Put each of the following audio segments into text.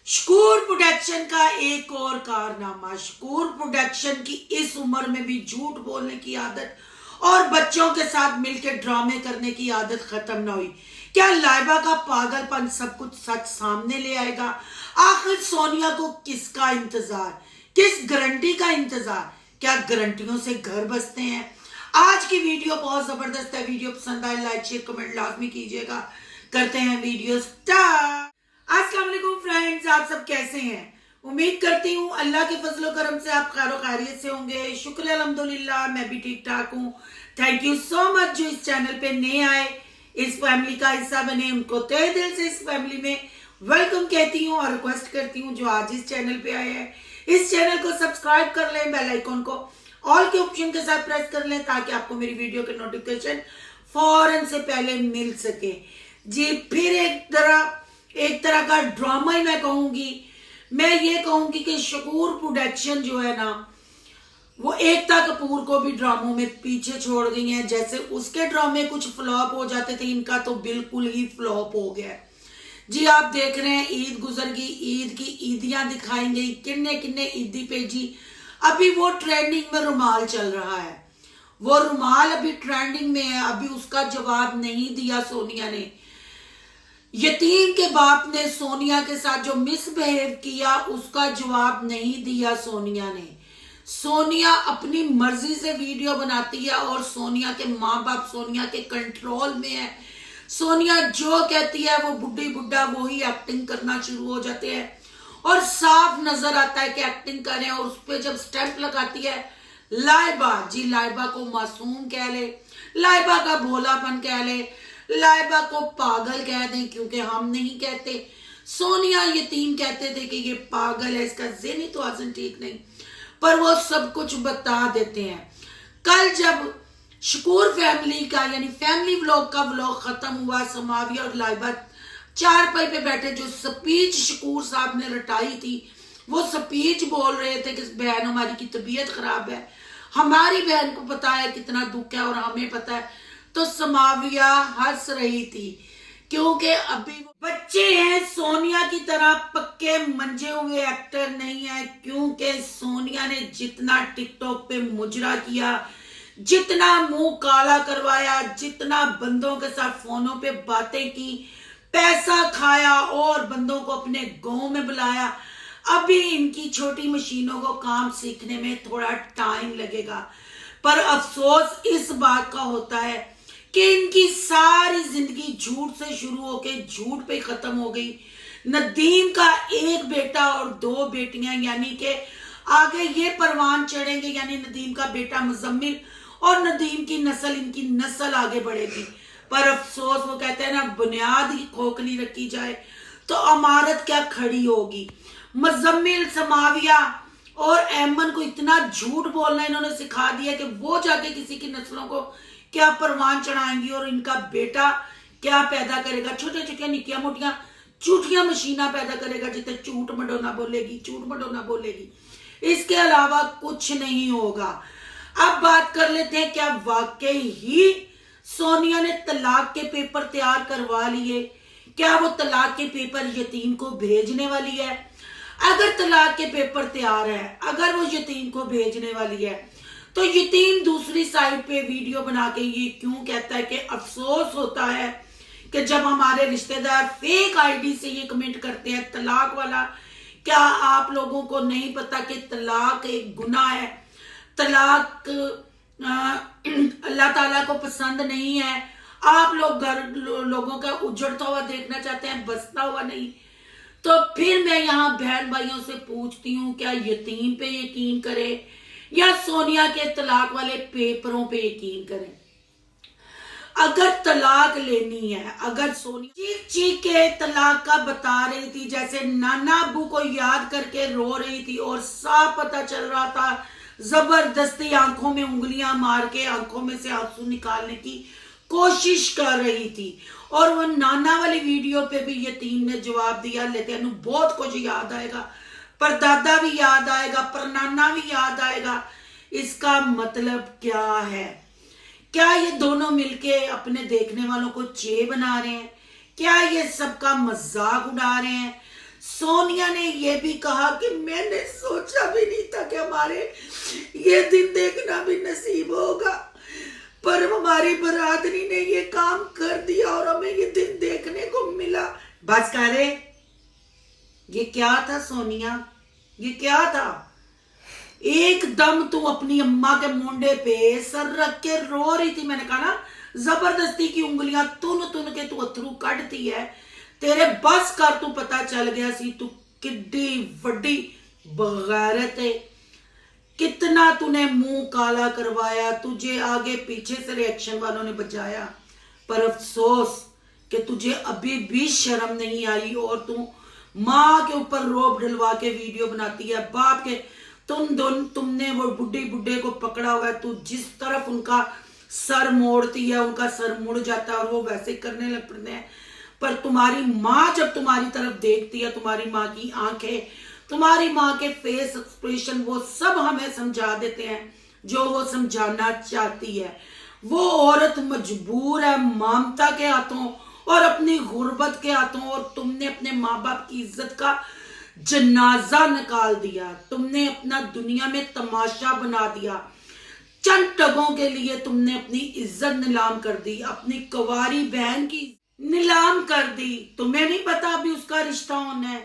Shakoor production का एक और कारनामा। शकूर प्रोडक्शन की इस उम्र में भी झूठ बोलने की आदत और बच्चों के साथ मिलकर ड्रामे करने की आदत खत्म ना हुई। क्या लाइबा का पागलपन सब कुछ सच सामने ले आएगा? आखिर सोनिया को किसका इंतजार, किस गारंटी का इंतजार? क्या गारंटियों से घर बसते हैं? आज की वीडियो बहुत जबरदस्त है। वीडियो पसंद आए लाइक शेयर कमेंट लाजमी कीजिएगा। करते हैं वीडियो स्टार्ट। अस्सलाम वालेकुम फ्रेंड्स, आप सब कैसे हैं? उम्मीद करती हूँ अल्लाह के फजलो करम से आप खैर खैरियत से होंगे। शुक्र अल्हम्दुलिल्लाह, मैं भी ठीक ठाक हूँ। थैंक यू सो मच जो इस चैनल पे नए आए, इस फैमिली का हिस्सा बने, उनको तहे दिल से इस फैमिली में वेलकम कहती हूँ और रिक्वेस्ट करती हूँ जो आज इस चैनल पे आए हैं इस चैनल को सब्सक्राइब कर लें, बेल आइकन को ऑल के ऑप्शन के साथ प्रेस कर लें ताकि आपको मेरी वीडियो के नोटिफिकेशन फौरन से पहले मिल सके। जी, फिर एक तरह का ड्रामा ही मैं कहूंगी। मैं ये कहूंगी कि शकूर प्रोडक्शन जो है ना, वो एकता कपूर को भी ड्रामों में पीछे छोड़ गई है। जैसे उसके ड्रामे कुछ फ्लॉप हो जाते थे, इनका तो बिल्कुल ही फ्लॉप हो गया। जी, आप देख रहे हैं ईद गुजर गई, ईद की ईदियां दिखाई गई, किन्ने किन्ने ईदी पे जी। अभी वो ट्रेंडिंग में रुमाल चल रहा है, वो रुमाल अभी ट्रेंडिंग में है। अभी उसका जवाब नहीं दिया सोनिया ने। यतीम के बाप ने सोनिया के साथ जो मिसबिहेव किया उसका जवाब नहीं दिया सोनिया ने। सोनिया अपनी मर्जी से वीडियो बनाती है और सोनिया के माँ बाप सोनिया के कंट्रोल में है। सोनिया जो कहती है वो बुढ़ी बुढ़ा वो ही एक्टिंग करना शुरू हो जाते हैं और साफ नजर आता है कि एक्टिंग कर रहे हैं। और उस पर जब स्टैंप लगाती है लाइबा, जी लाइबा को मासूम कह ले, लाइबा का भोलापन कह ले, लाइबा को पागल कह दें, क्योंकि हम नहीं कहते। सोनिया यतीम कहते थे कि ये पागल है, इसका ज़हनी तवाज़ुन ठीक नहीं, पर वो सब कुछ बता देते हैं। कल जब शकूर फैमिली का यानी फैमिली व्लॉग का व्लॉग खत्म हुआ, समाविया और लाइबा चारपाई पे बैठे जो स्पीच शकूर साहब ने रटाई थी, वो स्पीच बोल रहे थे कि बहन हमारी की तबीयत खराब है, हमारी बहन को पता है कितना दुख है और हमें पता है। तो समाविया हंस रही थी क्योंकि अभी वो बच्चे हैं, सोनिया की तरह पक्के मंजे हुए एक्टर नहीं है। क्योंकि सोनिया ने जितना टिकटॉक पे मुजरा किया, जितना मुंह काला करवाया, जितना बंदों के साथ फोनों पे बातें की, पैसा खाया और बंदों को अपने गांव में बुलाया, अभी इनकी छोटी मशीनों को काम सीखने में थोड़ा टाइम लगेगा। पर अफसोस इस बात का होता है कि इनकी सारी जिंदगी झूठ से शुरू होके झूठ पे खत्म हो गई। नदीम का एक बेटा और दो बेटियां, यानी कि आगे ये परवान चढ़ेंगे, यानी नदीम का बेटा मुजम्मिल और नदीम की नस्ल, इनकी नस्ल आगे बढ़ेगी। पर अफसोस वो कहते हैं ना, बुनियाद ही खोखली रखी जाए तो इमारत क्या खड़ी होगी। मुजम्मिल, समाविया और एमन को इतना झूठ बोलना इन्होंने सिखा दिया कि वो जाके किसी की नस्लों को क्या परवान चढ़ाएंगी और इनका बेटा क्या पैदा करेगा। छोटे छोटे निकिया मोटिया झूठियां मशीना पैदा करेगा जितने झूठ मडोना बोलेगी, झूठ मडोना बोलेगी। इसके अलावा कुछ नहीं होगा। अब बात कर लेते हैं, क्या वाकई ही सोनिया ने तलाक के पेपर तैयार करवा लिए? क्या वो तलाक के पेपर यतीम को भेजने वाली है? अगर तलाक के पेपर तैयार है, अगर वो यतीम को भेजने वाली है, तो यतीम दूसरी साइड पे वीडियो बना के ये क्यों कहता है कि अफसोस होता है कि जब हमारे रिश्तेदार फेक आईडी से ये कमेंट करते हैं तलाक वाला। क्या आप लोगों को नहीं पता कि तलाक एक गुनाह है? तलाक अल्लाह ताला को पसंद नहीं है। आप लोग लोगों का उजड़ता हुआ देखना चाहते हैं, बसता हुआ नहीं। तो फिर मैं यहाँ बहन भाइयों से पूछती हूँ, क्या यतीम पे यकीन करें या सोनिया के तलाक वाले पेपरों पे यकीन करें? अगर तलाक लेनी है, अगर सोनिया चीख चीख के तलाक का बता रही थी, जैसे नाना अब्बू को याद करके रो रही थी और साफ पता चल रहा था, जबरदस्ती आंखों में उंगलियां मार के आंखों में से आंसू निकालने की कोशिश कर रही थी। और वो नाना वाली वीडियो पे भी यतीम ने जवाब दिया, लेते बहुत कुछ याद आएगा, पर दादा भी याद आएगा, पर नाना भी याद आएगा। इसका मतलब क्या है? क्या ये दोनों मिलके अपने देखने वालों को चे बना रहे हैं? क्या ये सबका मजाक उड़ा रहे हैं? सोनिया सोनिया ने ये भी कहा कि मैंने सोचा भी नहीं था कि हमारे ये दिन देखना भी नसीब होगा, पर हमारी बरादरी ने ये काम कर दिया और हमें ये दिन देखने को मिला। बस करे, ये क्या था सोनिया, ये क्या था? एकदम तू अपनी अम्मा के मुंडे पे सर रख के रो रही थी। मैंने कहा ना, जबरदस्ती की उंगलियां तुन तुन के तू अथरू कढ़ती है। तेरे बस कर तू पता चल गया सी तू किड्डी वड्डी बगैरत है। कितना तूने मुंह काला करवाया, तुझे आगे पीछे से रिएक्शन वालों ने बचाया, पर अफसोस कि तुझे अभी भी शर्म नहीं आई और तू माँ के ऊपर रोब डलवा के वीडियो बनाती है। बाप के तुमने वो बुड्ढी बुड्ढे को पकड़ा हुआ है, तू जिस तरफ उनका सर मोड़ती है उनका सर मुड़ जाता है और वो वैसे करने लग पड़ते हैं। पर तुम्हारी माँ जब तुम्हारी तरफ देखती है, तुम्हारी माँ की आंखें, तुम्हारी माँ के फेस एक्सप्रेशन, वो सब हमें समझा देते हैं जो वो समझाना चाहती है। वो औरत मजबूर है ममता के हाथों और अपनी गुर्बत के हाथों, और तुमने अपने माँ बाप की इज्जत का जनाजा निकाल दिया। तुमने अपना दुनिया में तमाशा बना दिया। चंद टगों के लिए तुमने अपनी इज्जत नीलाम कर दी, अपनी कुंवारी बहन की नीलाम कर दी। तुम्हें नहीं पता अभी उसका रिश्ता होना है।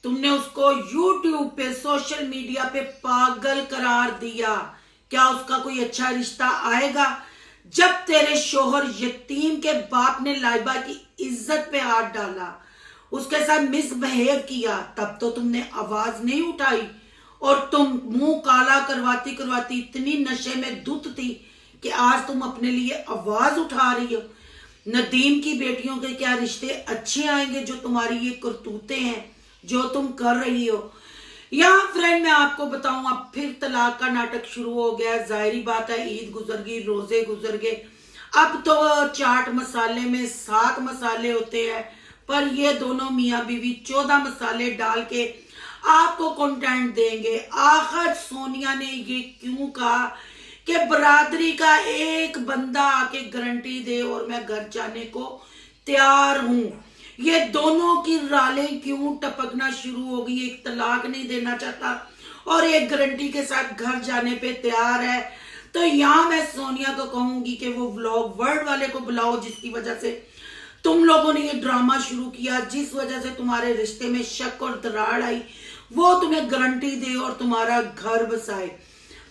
तुमने उसको यूट्यूब पे, सोशल मीडिया पे पागल करार दिया। क्या उसका कोई अच्छा रिश्ता आएगा? जब तेरे शोहर यतीम के बाप ने लाइबा की इज्जत पे हाथ डाला, उसके साथ मिसबिहेव किया, तब तो तुमने आवाज नहीं उठाई और तुम मुंह काला करवाती करवाती इतनी नशे में धुत थी कि आज तुम अपने लिए आवाज उठा रही हो। नदीम की बेटियों के क्या रिश्ते अच्छे आएंगे जो तुम्हारी ये करतूतें हैं जो तुम कर रही हो। यहाँ फ्रेंड मैं आपको बताऊं, अब फिर तलाक का नाटक शुरू हो गया। जाहिर बात है, ईद गुजर गई, रोजे गुजर गए, अब तो चाट मसाले में 7 मसाले होते हैं, पर ये दोनों मियाँ बीवी 14 मसाले डाल के आपको कंटेंट देंगे। आखिर सोनिया ने ये क्यों कहा कि बरादरी का एक बंदा आके गारंटी दे और मैं घर जाने को तैयार हूं। ये दोनों की रालें क्यों टपकना शुरू हो गई? एक तलाक नहीं देना चाहता और एक गारंटी के साथ घर जाने पे तैयार है। तो यहाँ मैं सोनिया को कहूंगी कि वो व्लॉग वर्ल्ड वाले को बुलाओ, जिसकी वजह से तुम लोगों ने ये ड्रामा शुरू किया, जिस वजह से तुम्हारे रिश्ते में शक और दरार आई, वो तुम्हें गारंटी दे और तुम्हारा घर बसाए।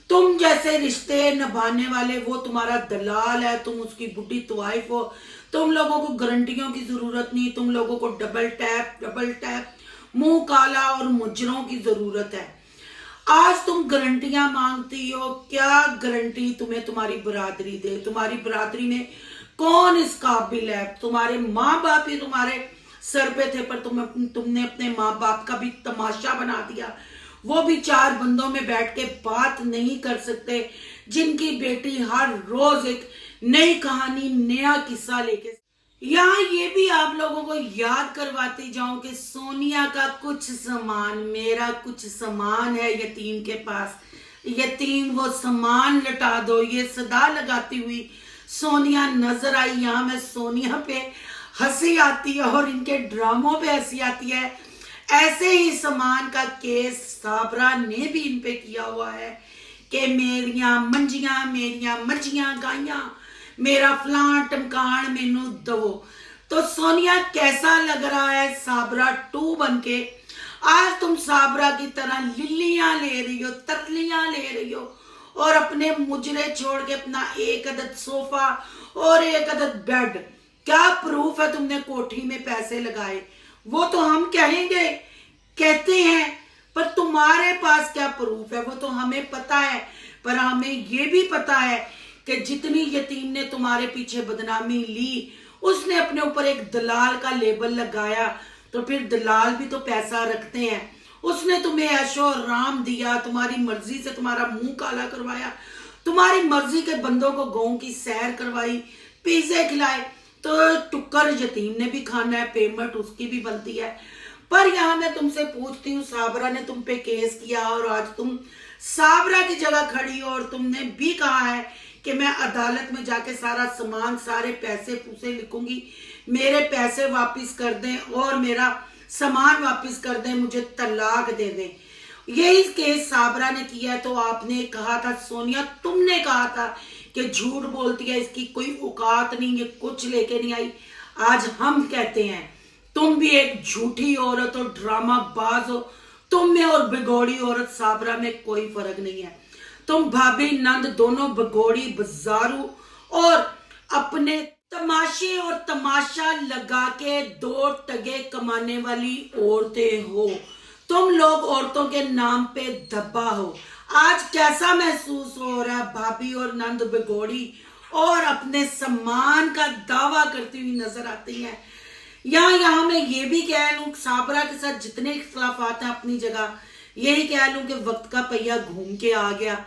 तुम जैसे रिश्ते निभाने वाले, वो तुम्हारा दलाल है, तुम उसकी बुढ़ी तवाइफ हो। तुम लोगों को गारंटियों की जरूरत नहीं, तुम लोगों को डबल टैप मुंह काला और मुजरों की जरूरत है। आज तुम गारंटियां मांगती हो, क्या गारंटी तुम्हें तुम्हारी बरादरी दे? तुम्हारी बरादरी में कौन इस काबिल है? तुम्हारे माँ बाप ही तुम्हारे सर पे थे, पर तुमने अपने माँ बाप का भी तमाशा बना दिया। वो भी 4 बंदों में बैठ के बात नहीं कर सकते, जिनकी बेटी हर रोज एक नई कहानी, नया किस्सा लेके। यहाँ ये भी आप लोगों को याद करवाती जाऊं कि सोनिया का कुछ सामान, मेरा कुछ सामान है यतीम के पास, यतीम वो सामान लटा दो, ये सदा लगाती हुई सोनिया नजर आई। यहाँ में सोनिया पे हंसी आती है और इनके ड्रामों पे हंसी आती है। ऐसे ही सामान का केस साबरा ने भी इन पे किया हुआ है कि मेरिया मंजियां, मेरिया मजियां गाइयां, मेरा फलां टमकान मैनू दो। तो सोनिया कैसा लग रहा है साबरा 2 बन के? आज तुम साबरा की तरह लिल्लियां ले रही हो, तरलियां ले रही हो और अपने मुजरे छोड़ के अपना एक अदद सोफा और एक अदद बेड। क्या प्रूफ है तुमने कोठी में पैसे लगाए? वो तो हम कहेंगे, कहते हैं, पर तुम्हारे पास क्या प्रूफ है? वो तो हमें पता है, पर हमें ये भी पता है कि जितनी यतीम ने तुम्हारे पीछे बदनामी ली, उसने अपने ऊपर एक दलाल का लेबल लगाया, तो फिर दलाल भी तो पैसा रखते हैं। उसने तुम्हें ऐशो आराम दिया, तुम्हारी मर्जी से तुम्हारा मुंह काला करवाया, तुम्हारी मर्जी के बंदों को गाँव की सैर करवाई, पिज्जे खिलाए, तो टुक्कर यतीम ने भी खाना है, पेमेंट उसकी भी बनती है। पर यहाँ मैं तुमसे पूछती हूँ, साबरा ने तुम पे केस किया और आज तुम साबरा की जगह खड़ी हो और तुमने भी कहा है कि मैं अदालत में जाके सारा सामान, सारे पैसे पूसे लिखूंगी, मेरे पैसे वापस कर दें और मेरा सामान वापस कर दें, मुझे तलाक दे दें। यही केस साबरा ने किया। तो आपने कहा था सोनिया, तुमने कहा था कि झूठ बोलती है, इसकी कोई औकात नहीं, ये कुछ लेके नहीं आई। आज हम कहते हैं तुम भी एक झूठी औरत हो, ड्रामा बाज हो। तुम में और बिगोड़ी औरत साबरा में कोई फर्क नहीं है। तुम भाभी नंद दोनों बिगोड़ी, बाजारू और अपने तमाशे और तमाशा लगा के दो टगे कमाने वाली औरतें हो। तुम लोग औरतों के नाम पे दबा हो। आज कैसा महसूस हो रहा है? भाभी और नंद बिगोड़ी और अपने सम्मान का दावा करती हुई नजर आती हैं। यहाँ मैं ये भी कह लूं, साबरा के साथ जितने इख्तलाफात हैं अपनी जगह, यही कह लूं कि वक्त का पहिया घूम के आ गया।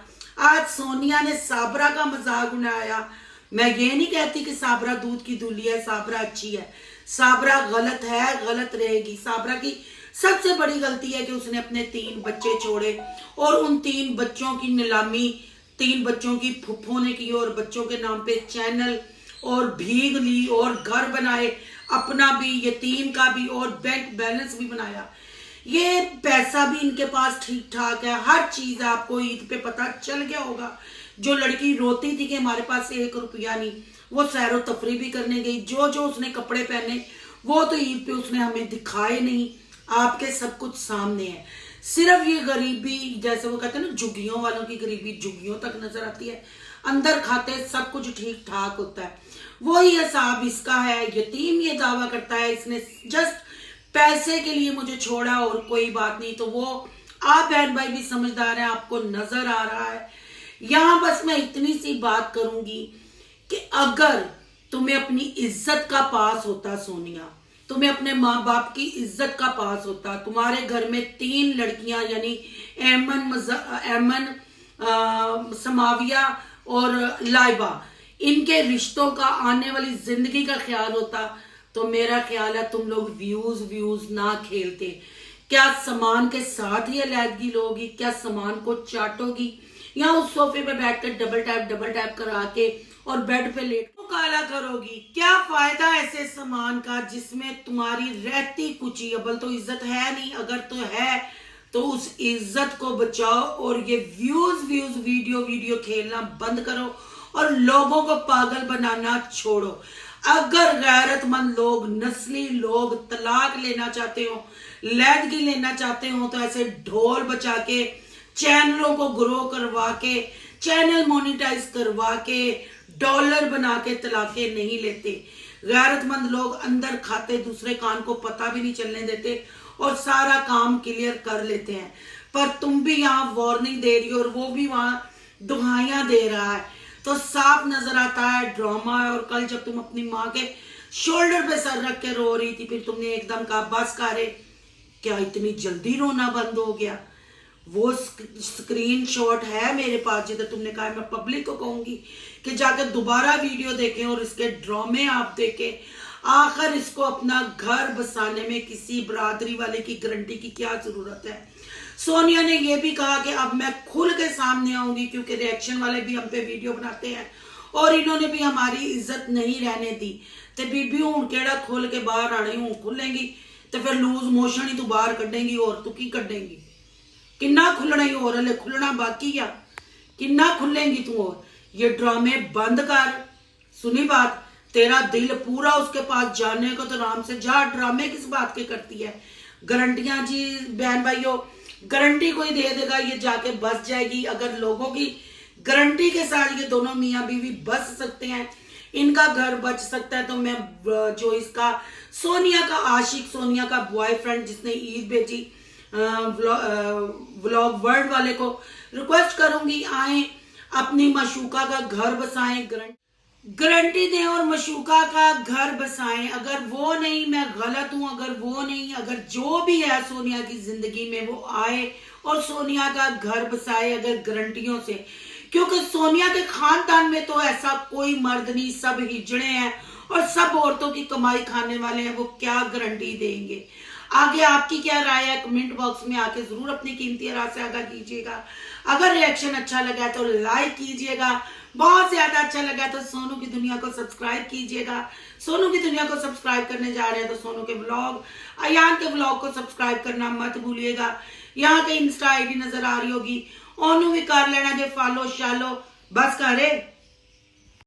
आज सोनिया ने साबरा का मजाक उड़ाया। मैं ये नहीं कहती कि साबरा दूध की दूली है, साबरा अच्छी है। साबरा गलत है, गलत रहेगी। साबरा की सबसे बड़ी गलती है कि उसने अपने 3 बच्चे छोड़े और उन 3 बच्चों की नीलामी 3 बच्चों की फुफ्फो ने की और बच्चों के नाम पे चैनल और भीग ली और घर बनाए, अपना भी, यतीम का भी और बैंक बैलेंस भी बनाया। ये पैसा भी इनके पास ठीक ठाक है, हर चीज आपको ईद पे पता चल गया होगा। जो लड़की रोती थी कि हमारे पास 1 रुपया नहीं, वो सैरो तफरी भी करने गई। जो जो उसने कपड़े पहने वो तो ईद पे उसने हमें दिखाए नहीं। आपके सब कुछ सामने है। सिर्फ ये गरीबी, जैसे वो कहते हैं ना, झुग्गियों वालों की गरीबी झुग्गियों तक नजर आती है, अंदर खाते सब कुछ ठीक ठाक होता है। वही हिसाब इसका है। यतीम ये दावा करता है इसने जस्ट पैसे के लिए मुझे छोड़ा और कोई बात नहीं। तो वो आप बहन भाई भी समझदार हैं, आपको नजर आ रहा है। यहां बस मैं इतनी सी बात करूंगी कि अगर तुम्हें अपनी इज्जत का पास होता सोनिया, तुम्हें अपने माँ बाप की इज्जत का पास होता, तुम्हारे घर में 3 लड़कियां यानी एमन, समाविया और लाइबा, इनके रिश्तों का, आने वाली जिंदगी का ख्याल होता, तो मेरा ख्याल है तुम लोग व्यूज ना खेलते। क्या सामान के साथ ही अलहदगी लोगी? क्या सामान को चाटोगी या उस सोफे पे बैठकर डबल टैप करा के और बेड पे लेट काला करोगी? क्या फायदा ऐसे सामान का जिसमें तुम्हारी रहती कुछ ही, अबल तो इज्जत है नहीं, अगर तो है तो उस इज्जत को बचाओ और ये व्यूज वीडियो खेलना बंद करो और लोगों को पागल बनाना छोड़ो। अगर गैरतमंद लोग, नस्ली लोग तलाक लेना चाहते हो, लैदगी लेना चाहते हो, तो ऐसे ढोल बचा के, चैनलों को ग्रो करवा के, चैनल मोनिटाइज करवा के, डॉलर बना के तलाके नहीं लेते। गैरतमंद लोग अंदर खाते, दूसरे कान को पता भी नहीं चलने देते और सारा काम क्लियर कर लेते हैं। पर तुम भी यहाँ वार्निंग दे रही हो और वो भी वहां दुहाइयां दे रहा है, तो साफ नजर आता है ड्रामा है। और कल जब तुम अपनी माँ के शोल्डर पे सर रख के रो रही थी, फिर तुमने एकदम कहा बस करे। क्या इतनी जल्दी रोना बंद हो गया? वो स्क्रीनशॉट है मेरे पास, जिधर तुमने कहा, मैं पब्लिक को कहूंगी कि जाकर दोबारा वीडियो देखें और इसके ड्रामे आप देखें। आखिर इसको अपना घर बसाने में किसी बरादरी वाले की गारंटी की क्या जरूरत है? सोनिया ने यह भी कहा कि अब मैं खुल के सामने आऊंगी, क्योंकि रिएक्शन वाले भी हम पे वीडियो बनाते हैं और इन्होंने भी हमारी इज्जत नहीं रहने दी। तो बीबी हूं केड़ा खोल के बाहर आने, हूं खुलेंगी तो फिर लूज मोशन ही तू बाहर कढ़ेंगी और तू की कढ़ेंगी? किन्ना खुलना ही और हले खुलना बाकी या किन्ना खुलेंगी तू? और ये ड्रामे बंद कर। सुनी बात, तेरा दिल पूरा उसके पास जाने को तो आराम से जा। ड्रामे किस बात के करती है? गारंटियां जी बहन भाइयों, गारंटी कोई दे देगा ये जाके बस जाएगी। अगर लोगों की गारंटी के साथ ये दोनों मियाँ बीवी बस सकते हैं, इनका घर बच सकता है, तो मैं जो इसका सोनिया का आशिक, सोनिया का बॉयफ्रेंड जिसने ईद भेजी, व्लॉग वर्ल्ड वाले को रिक्वेस्ट करूंगी, आए अपनी मशूका का घर बसाएं, गारंटी दें और मशूका का घर बसाएं। अगर वो नहीं, मैं गलत हूं, अगर वो नहीं, अगर जो भी है सोनिया की जिंदगी में वो आए और सोनिया का घर बसाए, अगर गारंटियों से। क्योंकि सोनिया के खानदान में तो ऐसा कोई मर्द नहीं, सब हिजड़े हैं और सब औरतों की कमाई खाने वाले हैं, वो क्या गारंटी देंगे? आगे आपकी क्या राय है कमेंट बॉक्स में आके जरूर अपनी कीमती राय से आगाह कीजिएगा। अगर रिएक्शन अच्छा लगा तो लाइक कीजिएगा, बहुत ज्यादा अच्छा लगा तो सोनू की दुनिया को सब्सक्राइब कीजिएगा। सोनू की दुनिया को सब्सक्राइब करने जा रहे हैं तो सोनू के ब्लॉग, अयान के ब्लॉग को सब्सक्राइब करना मत भूलिएगा। यहाँ के इंस्टा आईडी नजर आ रही होगी, ओनू भी कर लेना जे फॉलो शालो, बस करे।